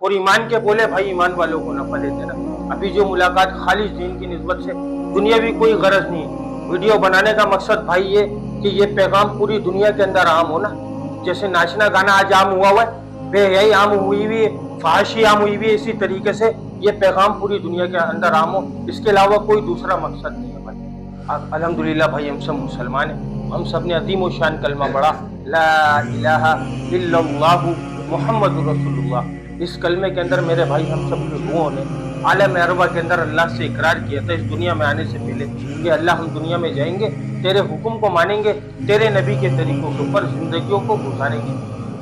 اور ایمان کے بولے بھائی ایمان والوں کو نفع دیتے نا. ابھی جو ملاقات خالص دین کی نسبت سے دنیاوی کوئی غرض نہیں ہے. ویڈیو بنانے کا مقصد بھائی یہ کہ یہ پیغام پوری دنیا کے اندر عام ہونا. جیسے ناچنا گانا آج عام ہوا ہوا ہے, بے حیائی عام ہوئی ہوئی ہے, فحاشی عام ہوئی ہوئی ہے, اسی طریقے سے یہ پیغام پوری دنیا کے اندر عام ہو. اس کے علاوہ کوئی دوسرا مقصد نہیں ہے بھائی. الحمدللہ بھائی ہم سب مسلمان ہیں, ہم سب نے عظیم و شان کلمہ پڑھا لا الہ الا اللہ محمد رسول اللہ. اس کلمے کے اندر میرے بھائی ہم سب کی روحوں نے عالم عربہ کے اندر اللہ سے اقرار کیا تھا اس دنیا میں آنے سے پہلے کہ اللہ ہم دنیا میں جائیں گے, تیرے حکم کو مانیں گے, تیرے نبی کے طریقوں کے اوپر زندگیوں کو گزاریں گے.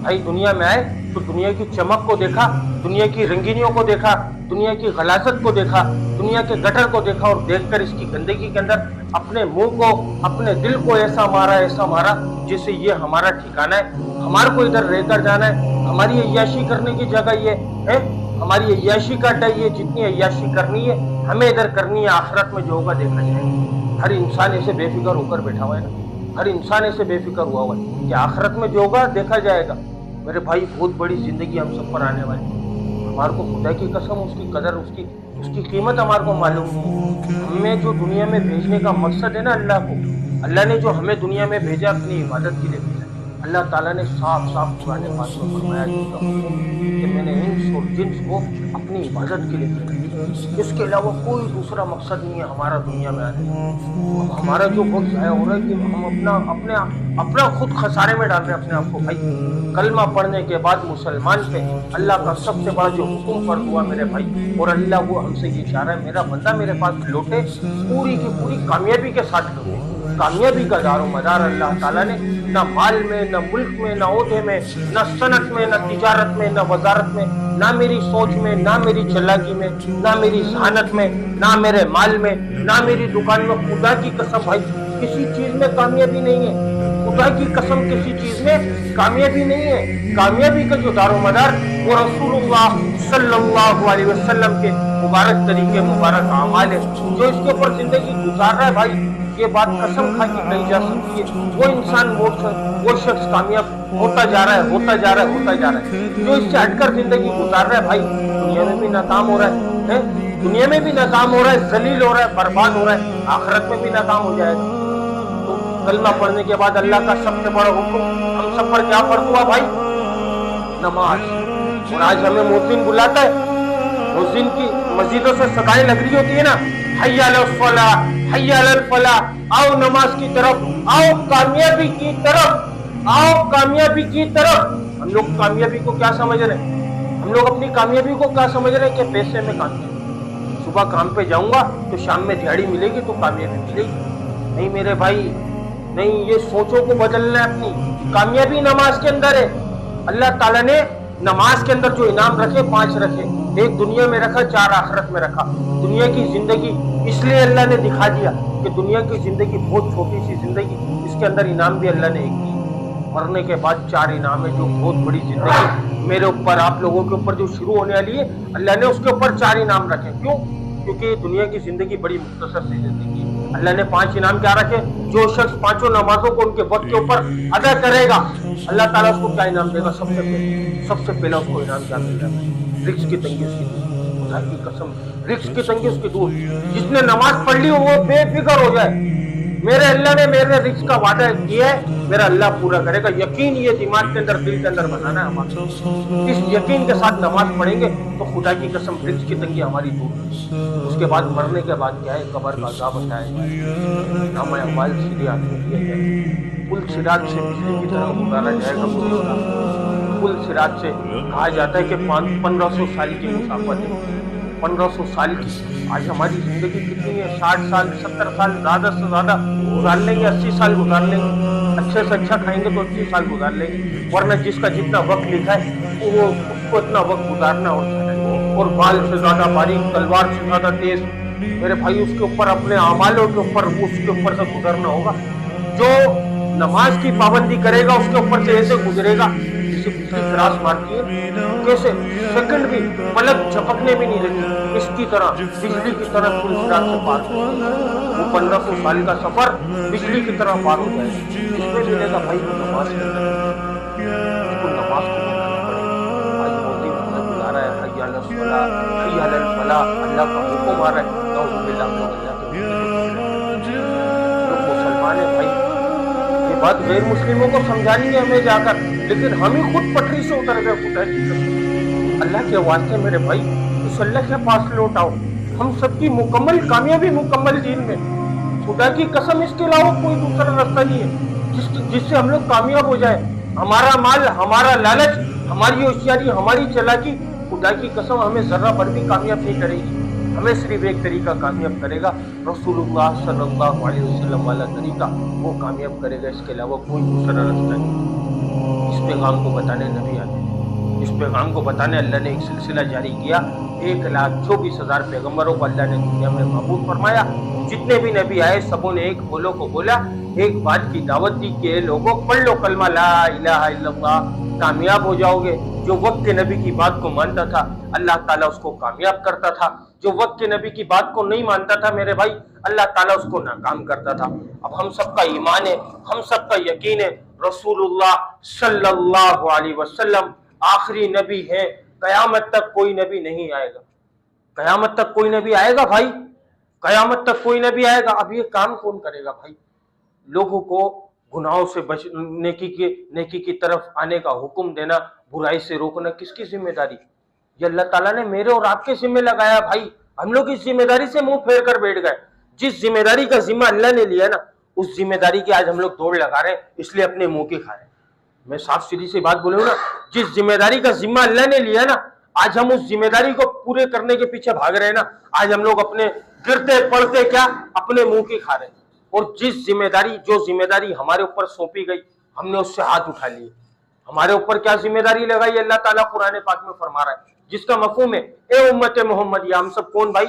بھائی دنیا میں آئے تو دنیا کی چمک کو دیکھا, دنیا کی رنگینیوں کو دیکھا, دنیا کی غلاظت کو دیکھا, دنیا کے گٹر کو دیکھا, اور دیکھ کر اس کی گندگی کے اندر اپنے منہ کو اپنے دل کو ایسا مارا جسے یہ ہمارا ٹھکانہ ہے, ہمارے کو ادھر رہ کر جانا ہے, ہماری عیاشی کرنے کی جگہ یہ ہے, ہماری عیاشی کا اڈا یہ, جتنی عیاشی کرنی ہے ہمیں ادھر کرنی ہے, آخرت میں جو ہوگا دیکھا جائے گا. ہر انسان ایسے بے فکر ہو کر بیٹھا ہوا ہے نا, ہر انسان ایسے بے فکر ہوا ہے کہ آخرت میں جو ہوگا دیکھا جائے گا. میرے بھائی بہت بڑی زندگی ہم سب پر آنے والی ہے. ہمارے کو خدا کی قسم اس کی قدر اس کی قیمت ہمارے کو معلوم نہیں. ہمیں جو دنیا میں بھیجنے کا مقصد ہے نا, اللہ نے جو ہمیں دنیا میں بھیجا اپنی عبادت کے لیے بھیجا. اللہ تعالیٰ نے صاف قرآن پاک میں فرمایا کہ میں نے انس اور جنس کو اپنی عبادت کے لیے بھیجا. اس کے علاوہ کوئی دوسرا مقصد نہیں ہے ہمارا دنیا میں آنے کا. ہمارا جو وقت ضائع ہو رہا ہے کہ ہم اپنا خود خسارے میں ڈال رہے ہیں اپنے آپ کو. بھائی کلمہ پڑھنے کے بعد مسلمان پہ اللہ کا سب سے بڑا جو حکم فرض ہوا میرے بھائی, اور اللہ وہ ہم سے یہ چاہ رہا ہے میرا بندہ میرے پاس لوٹے پوری کی پوری کامیابی کے ساتھ لوٹے. کامیابی کا دار و مدار اللہ تعالیٰ نے نہ مال میں, نہ ملک میں, نہ عہدے میں, نہ صنعت میں, نہ تجارت میں, نہ وزارت میں, نہ میری سوچ میں, نہ میری چلاکی میں, نہ میری ذہانت میں, نہ میرے مال میں, نہ میری دکان میں. خدا کی قسم بھائی کسی چیز میں کامیابی نہیں ہے. خدا کی قسم کسی چیز میں کامیابی نہیں ہے. کامیابی کا جو دار و مدار وہ رسول اللہ صلی اللہ علیہ وسلم کے مبارک طریقے, مبارک اعمال ہے, جو اس کے اوپر زندگی گزار رہا ہے. بھائی یہ بات قسم کھا کے کہی جا سکتی ہے, وہ انسان وہ شخص کامیاب ہوتا جا رہا ہے جو اس سے ہٹ کر زندگی گزار رہا ہے. بھائی دنیا میں بھی ناکام ہو رہا ہے, دنیا میں بھی ناکام ہو رہا ہے, ذلیل ہو رہا ہے, برباد ہو رہا ہے, آخرت میں بھی ناکام ہو جائے گا. تو کلمہ پڑھنے کے بعد اللہ کا سب سے بڑا حکم ہم سب پر کیا فرض ہوا بھائی؟ نماز. اور آج ہمیں مؤذن بلاتا ہے, مؤذن کی مسجدوں سے صدائیں لگ رہی ہوتی ہے نا, حی علی الصلاۃ, حی علی الفلاح, آؤ نماز کی طرف, آؤ کامیابی کی طرف, آؤ کامیابی کی طرف. ہم لوگ کامیابی کو کیا سمجھ رہے ہیں؟ ہم لوگ اپنی کامیابی کو کیا سمجھ رہے ہیں کہ پیسے میں کامیابی, صبح کام پہ جاؤں گا تو شام میں دیہڑی ملے گی تو کامیابی ملے گی. نہیں میرے بھائی نہیں, یہ سوچوں کو بدلنا ہے. اپنی کامیابی نماز کے اندر ہے. اللہ تعالیٰ نے نماز کے اندر جو انعام رکھے 5 رکھے, ایک دنیا میں رکھا, 4 آخرت میں رکھا. دنیا کی زندگی اس لیے اللہ نے دکھا دیا کہ دنیا کی زندگی بہت چھوٹی سی زندگی, اس کے اندر انعام بھی اللہ نے ایک دی. مرنے کے بعد 4 انعام ہے, جو بہت بڑی زندگی میرے اوپر آپ لوگوں کے اوپر جو شروع ہونے والی ہے, اللہ نے اس کے اوپر 4 انعام رکھے. کیوں؟ کیونکہ دنیا کی زندگی بڑی مختصر سی زندگی ہے. اللہ نے 5 انعام کیا رکھے؟ جو شخص 5 نمازوں کو ان کے وقت کے اوپر ادا کرے گا اللہ تعالیٰ اس کو کیا انعام دے گا؟ سب سے پہلا اس کو انعام کیا مل جائے گا؟ رزق کی تنگی اس کی دور. خدا کی قسم رزق کی تنگی اس کی دور. جس نے نماز پڑھ لی وہ بے فکر ہو جائے, میرے اللہ نے میرے رزق کا وعدہ کیا ہے, میرا اللہ پورا کرے گا. یقین یہ دماغ کے اندر, دل کے اندر بنانا ہے ہمارا. اس یقین کے ساتھ نماز پڑھیں گے تو خدا کی قسم رزق کی تنگی ہماری دور. اس کے بعد مرنے کے بعد کیا ہے؟ قبر کا عذاب بتایا جائے, نام اعمال سیدھے ہاتھ میں دیے جائیں گے, پل صراط سے بجلی کی طرح اتارا جائے گا. پل صراط سے کہا جاتا ہے کہ 1500 سال کی مسافت ہے, 1500 سال کی. آج ہماری زندگی کتنی ہے؟ 60 سال 70 سال زیادہ سے زیادہ گزار لیں گے, 80 سال گزار لیں گے, اچھے سے اچھا کھائیں گے تو 80 سال گزار لیں گے. ورنہ جس کا جتنا وقت لکھا ہے وہ اس کو اتنا وقت گزارنا اور بال سے زیادہ باریک, تلوار سے زیادہ تیز. میرے بھائی اس کے اوپر اپنے اعمالوں کے اوپر اس کے اوپر سے گزرنا ہوگا. جو نماز کی پابندی کرے گا اس کے اوپر سے ایسے گزرے گا جسے بجلی کراس مارتی ہے, کیسے سیکنڈ بھی پلک جھپکنے بھی نہیں دیتی, اس کی طرح بجلی کی طرح پل صراط سے پار ہو. وہ 1500 سال کا سفر بجلی کی طرح پار ہو جائے. اس میں ملے گا بھائی کو نماز کے اندر, اس کو نماز کو بنانا پڑے. آج موتی بلا رہا ہے अला सलाह, हय्या अलल फलाह, अल्लाह का हुक्म आ रहा है, नाउज़ु बिल्लाह, हम लोग अल्लाह के लोग मुसलमान है भाई। ये बात गैर मुस्लिमों को समझानी है हमें जाकर, लेकिन हम ही खुद पटरी से उतर गए खुदा की कसम। अल्लाह के वास्ते मेरे भाई, उस अल्लाह के पास लौट आओ। हम सबकी मुकम्मल कामयाबी मुकम्मल दीन में, खुदा की कसम इसके अलावा कोई दूसरा रास्ता नहीं है जिससे हम लोग कामयाब हो जाए। हमारा माल, हमारा लालच, हमारी होशियारी, हमारी चालाकी खुदा की कसम हमें जरा भर भी कामयाब नहीं करेगी। हमें सिर्फ एक तरीका कामयाब करेगा, रसूलुल्लाह सल्लल्लाहु अलैहि वसल्लम वाला तरीका, वो कामयाब करेगा। इसके अलावा कोई दूसरा रास्ता नहीं। इस पैगाम को बताने नबी आते हैं, इस पैगाम को बताने अल्लाह ने एक सिलसिला जारी किया। 1,24,000 पैगम्बरों को अल्लाह ने दुनिया में महबूब फरमाया। जितने भी नबी आए सबों ने एक बोलो को बोला, एक बात की दावत दी कि लोगों पढ़ लो कलमा ला इलाहा इल्लल्लाह, कामयाब हो जाओगे। जो वक्त के नबी की बात को मानता था अल्लाह ताला उसको कामयाब करता था, जो वक्त के नबी की बात को नहीं मानता था मेरे भाई, अल्लाह ताला उसको नाकाम करता था। अब हम सबका ईमान है, हम सबका यकीन है, रसूलुल्लाह सल्लल्लाहु अलैहि वसल्लम आखिरी नबी है। कयामत तक कोई नबी नहीं आएगा, कयामत तक कोई नबी आएगा भाई, कयामत तक कोई नबी आएगा। अब ये काम कौन करेगा भाई? लोगों को गुनाहों से बच, नेकी की तरफ आने का हुक्म देना, बुराई से रोकना किसकी जिम्मेदारी? ये अल्लाह ताला ने मेरे और आपके जिम्मे लगाया भाई। हम लोग इस जिम्मेदारी से मुंह फेर कर बैठ गए। जिस जिम्मेदारी का जिम्मा अल्लाह ने लिया ना, उस जिम्मेदारी की आज हम लोग दौड़ लगा रहे हैं, इसलिए अपने मुंह की खा रहे हैं। मैं साफ सीधी सी बात बोलूं ना, जिस जिम्मेदारी का जिम्मा अल्लाह ने लिया ना, आज हम उस जिम्मेदारी को पूरे करने के पीछे भाग रहे हैं ना, आज हम लोग अपने गिरते पड़ते क्या अपने मुंह की खा रहे हैं। और जो जिम्मेदारी हमारे ऊपर सौंपी गई, हमने उससे हाथ उठा लिए। हमारे ऊपर क्या जिम्मेदारी लगाई अल्लाह ताला कुरान पाक में फरमा रहा है, जिसका मफहूम है, ए उम्मत मोहम्मदिया, हम सब कौन भाई?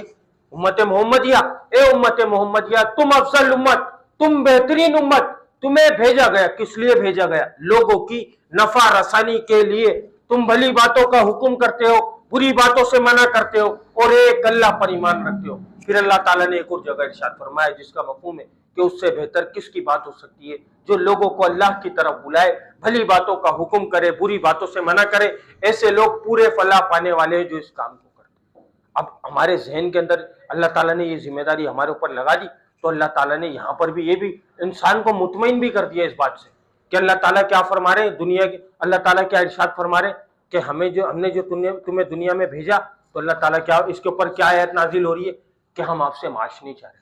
उम्मत मोहम्मदिया, ए उम्मत मोहम्मदिया, तुम अफजल उम्मत, तुम बेहतरीन उम्मत, तुम्हें भेजा गया। किस लिए भेजा गया? लोगों की नफा रसानी के लिए। तुम भली बातों का हुक्म करते हो, बुरी बातों से मना करते हो और एक अल्लाह पर ईमान रखते हो। फिर अल्लाह ताला ने एक और जगह इरशाद फरमाया जिसका मफहूम है कि उससे बेहतर किसकी बात हो सकती है, जो लोगों को अल्लाह की तरफ बुलाए, भली बातों का हुक्म करे, बुरी बातों से मना करे। ऐसे लोग पूरे फलाह पाने वाले हैं जो इस काम को करते हैं। अब हमारे जहन के अंदर अल्लाह ताला ने ये जिम्मेदारी हमारे ऊपर लगा दी, तो अल्लाह ताला ने यहाँ पर भी ये भी इंसान को मुतमईन भी कर दिया इस बात से कि अल्लाह ताला क्या फरमा रहे हैं दुनिया के, अल्लाह ताला क्या इरशाद फरमा रहे हैं कि हमने जो तुम्हें दुनिया में भेजा, तो अल्लाह ताला क्या इसके ऊपर क्या आयत नाजिल हो रही है कि हम आपसे माश नहीं चाह रहे,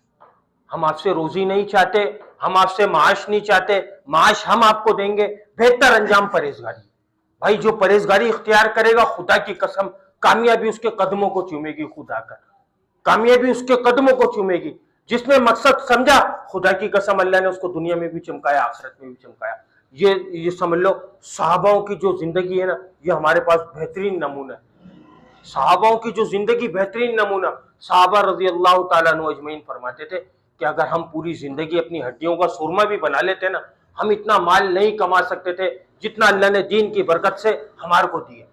हम आपसे रोजी नहीं चाहते, हम आपसे माश नहीं चाहते, माश हम आपको देंगे, बेहतर अंजाम परहेजगारी। भाई जो परहेजगारी इख्तियार करेगा, खुदा की कसम कामयाबी उसके कदमों को चूमेगी, खुदा का कामयाबी उसके कदमों को चूमेगी। जिसने मकसद समझा, खुदा की कसम अल्लाह ने उसको दुनिया में भी चमकाया, आखिरत में भी चमकाया। ये समझ लो, सहाबाओं की जो जिंदगी है ना, ये हमारे पास बेहतरीन नमूना है। सहाबाओं की जो जिंदगी बेहतरीन नमूना, सहाबा रजी अल्लाह ताला अन्हु अजमईन फरमाते थे कि अगर हम पूरी जिंदगी अपनी हड्डियों का सुरमा भी बना लेते ना, हम इतना माल नहीं कमा सकते थे जितना अल्लाह ने दीन की बरकत से हमारे को दिया।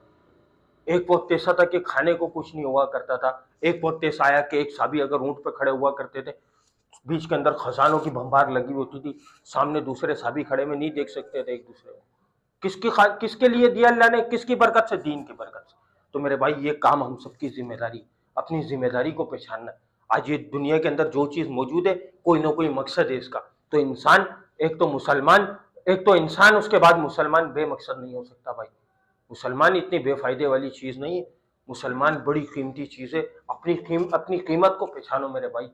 एक वक्त ऐसा था कि खाने को कुछ नहीं हुआ करता था। एक वक्त ऐसा आया कि एक साहबी अगर ऊंट पे खड़े हुआ करते थे, बीच के अंदर खजानों की भंभार लगी होती थी, सामने दूसरे साहबी खड़े में नहीं देख सकते थे एक दूसरे को। किसके लिए दिया अल्लाह ने? किसकी बरकत से? दीन की बरकत से। तो मेरे भाई ये काम हम सबकी जिम्मेदारी, अपनी जिम्मेदारी को पहचानना। आज ये दुनिया के अंदर जो चीज मौजूद है, कोई ना कोई मकसद है इसका। तो इंसान, एक तो इंसान, उसके बाद मुसलमान बेमकसद नहीं हो सकता भाई। मुसलमान इतनी बेफायदे वाली चीज नहीं है, मुसलमान बड़ी कीमती चीज है। अपनी कीमत को पहचानो मेरे भाई,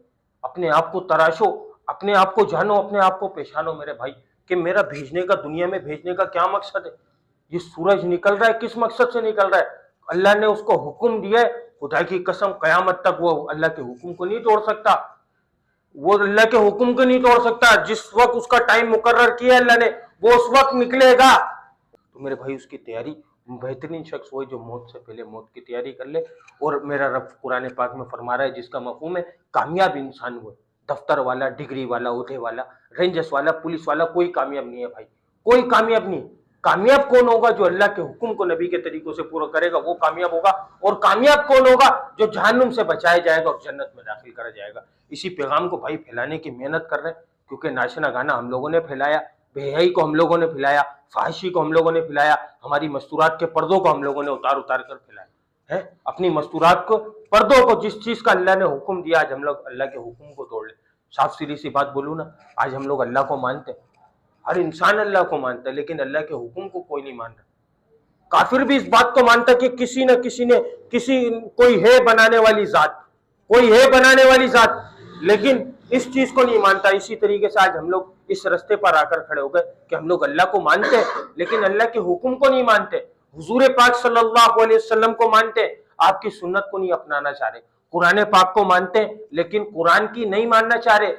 अपने आप को तराशो, अपने आप को जानो, अपने आप को पहचानो मेरे भाई कि मेरा भेजने का, दुनिया में भेजने का क्या मकसद है। ये सूरज निकल रहा है, किस मकसद से निकल रहा है? अल्लाह ने उसको हुक्म दिया है, खुदा की कसम कयामत तक वो अल्लाह के हुक्म को नहीं तोड़ सकता, वो अल्लाह के हुक्म को नहीं तोड़ सकता। जिस वक्त उसका टाइम मुकर्रर किया अल्लाह ने, वो उस वक्त निकलेगा। तो मेरे भाई उसकी तैयारी, बेहतरीन शख्स वो जो मौत से पहले मौत की तैयारी कर ले। और मेरा रब कुरान पाक में फरमा रहा है जिसका मफहूम है, कामयाब इंसान वो, दफ्तर वाला, डिग्री वाला, उहदे वाला, रेंजर्स वाला, पुलिस वाला, कोई कामयाब नहीं है भाई, कोई कामयाब नहीं। कामयाब कौन होगा? जो अल्लाह के हुक्म को नबी के तरीकों से पूरा करेगा, वो कामयाब होगा। और कामयाब कौन होगा? जो जहन्नुम से बचाया जाएगा और जन्नत में दाखिल करा जाएगा। इसी पैगाम को भाई फैलाने की मेहनत कर रहे हैं, क्योंकि नाचना गाना हम लोगों ने फैलाया, बेहयाई को हम लोगों ने फैलाया, फाहिशी को हम लोगों ने फैलाया, हमारी मस्तूरात के पर्दों को हम लोगों ने उतार कर फैलाया, है अपनी मस्तूरात को, पर्दों को, जिस चीज का अल्लाह ने हुक्म दिया, आज हम लोग अल्लाह के हुक्म को तोड़ ले। साफ सीधी सी बात बोलूं ना, आज हम लोग अल्लाह को मानते हैं, हर इंसान अल्लाह को मानता है, लेकिन अल्लाह के हुक्म को कोई नहीं मान रहा। काफिर भी इस बात को मानता कि किसी न किसी ने कोई है बनाने वाली जात, कोई है बनाने वाली जात, लेकिन इस चीज को नहीं मानता। इसी तरीके से आज हम लोग इस रास्ते पर आकर खड़े हो गए कि हम लोग अल्लाह को मानते हैं, लेकिन अल्लाह के हुक्म को नहीं मानते, हुजूर पाक सल्लल्लाहु अलैहि वसल्लम को मानते, आपकी सुन्नत को नहीं अपनाना चाह रहे, कुरान पाक को मानते हैं लेकिन कुरान की नहीं मानना चाह रहे।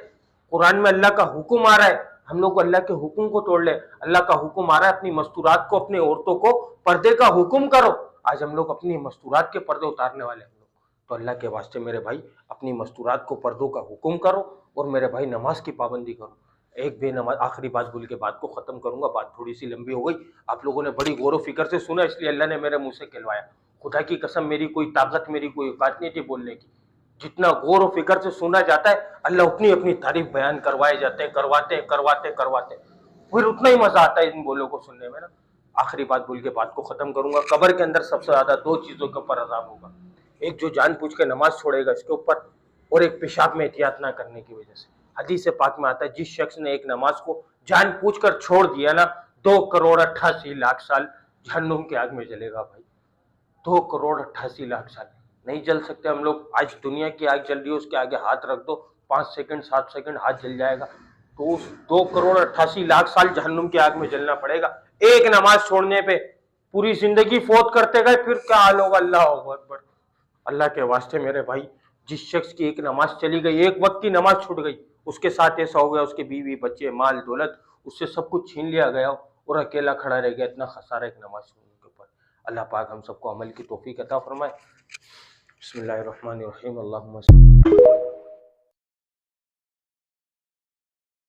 कुरान में अल्लाह का हुक्म आ रहा है, हम लोग अल्लाह के हुक्म को तोड़ ले। अल्लाह का हुक्म आ रहा है अपनी मस्तूरात को, अपने औरतों को पर्दे का हुक्म करो, आज हम लोग अपनी मस्तूरात के पर्दे उतारने वाले हम लोग। तो अल्लाह के वास्ते मेरे भाई, अपनी मस्तूरात को पर्दों का हुक्म करो, और मेरे भाई नमाज की पाबंदी करो। एक बेनमाज आखिरी बात बोल के बात को खत्म करूंगा, बात थोड़ी सी लंबी हो गई, आप लोगों ने बड़ी गौर फिक्र से सुना, इसलिए अल्लाह ने मेरे मुंह से कहलवाया। खुदा की कसम, मेरी कोई ताकत, मेरी कोई औकात नहीं थी बोलने की। जितना गौर फिक्र से सुना जाता है, अल्लाह उतनी अपनी तारीफ बयान करवाए जाते हैं, करवाते, फिर उतना ही मजा आता है इन बोलों को सुनने में ना। आखिरी बात बोल के बात को खत्म करूंगा। कब्र के अंदर सबसे ज्यादा दो चीजों के ऊपर अजाब होगा, एक जो जानबूझ के नमाज छोड़ेगा इसके ऊपर, और एक पेशाब में एहतियात ना करने की वजह से। हदीस पाक में आता है, जिस शख्स ने एक नमाज को जानबूझकर छोड़ दिया ना, 2,88,00,000 साल जहन्नुम की आग में जलेगा भाई। 2,88,00,000 साल नहीं जल सकते हम लोग। आज दुनिया की आग जल रही है, उसके आगे हाथ रख दो, 5 सेकंड 7 सेकंड हाथ जल जाएगा। तो उस 2,88,00,000 साल जहन्नुम की आग में जलना पड़ेगा एक नमाज छोड़ने पे। पूरी जिंदगी फौत करते गए, फिर क्या हाल होगा। अल्लाह अकबर। अल्लाह के वास्ते मेरे भाई, जिस शख्स की एक नमाज चली गई, एक वक्त की नमाज छूट गई, उसके साथ ऐसा हो गया, उसके बीवी बच्चे माल दौलत, उससे सब कुछ छीन लिया गया और अकेला खड़ा रह गया। इतना खसारा एक नमाज छोड़ने के ऊपर। अल्लाह पाक हम सबको अमल की तौफीक अता फरमाए। बिस्मिल्लाहिर्रहमानिर्रहीम। अल्लाहुम्मा